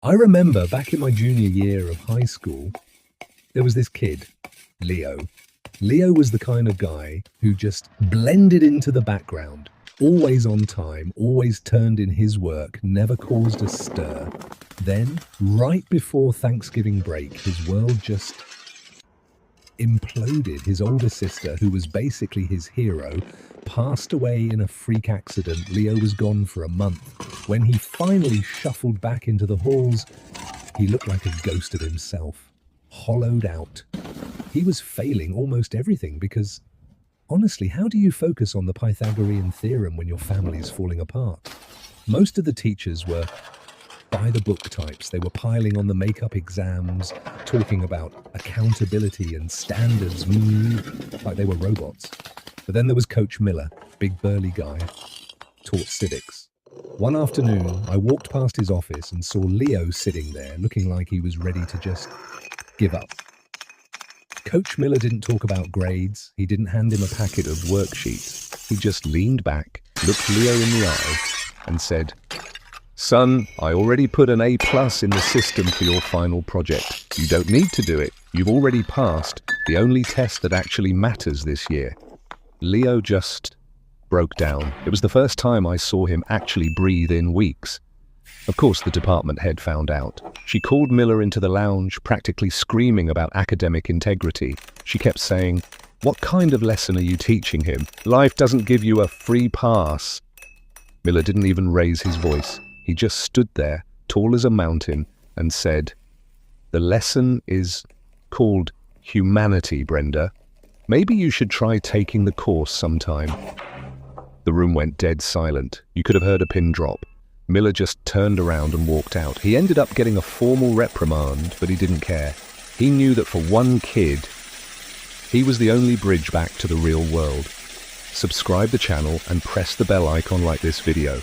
I remember back in my junior year of high school, there was this kid, Leo. Leo was the kind of guy who just blended into the background, always on time, always turned in his work, never caused a stir. Then, right before Thanksgiving break, his world just imploded. His older sister, who was basically his hero, passed away in a freak accident. Leo was gone for a month. When he finally shuffled back into the halls, he looked like a ghost of himself, hollowed out. He was failing almost everything because, honestly, how do you focus on the Pythagorean theorem when your family's falling apart? Most of the teachers were by-the-book types. They were piling on the makeup exams, talking about accountability and standards, like they were robots. But then there was Coach Miller, big burly guy, taught civics. One afternoon, I walked past his office and saw Leo sitting there, looking like he was ready to just give up. Coach Miller didn't talk about grades. He didn't hand him a packet of worksheets. He just leaned back, looked Leo in the eye, and said, "Son, I already put an A+ in the system for your final project. You don't need to do it. You've already passed the only test that actually matters this year." Leo just broke down. It was the first time I saw him actually breathe in weeks. Of course, the department head found out. She called Miller into the lounge, practically screaming about academic integrity. She kept saying, "What kind of lesson are you teaching him? Life doesn't give you a free pass." Miller didn't even raise his voice. He just stood there, tall as a mountain, and said, "The lesson is called humanity, Brenda. Maybe you should try taking the course sometime." The room went dead silent. You could have heard a pin drop. Miller just turned around and walked out. He ended up getting a formal reprimand, but he didn't care. He knew that for one kid, he was the only bridge back to the real world. Subscribe the channel and press the bell icon like this video.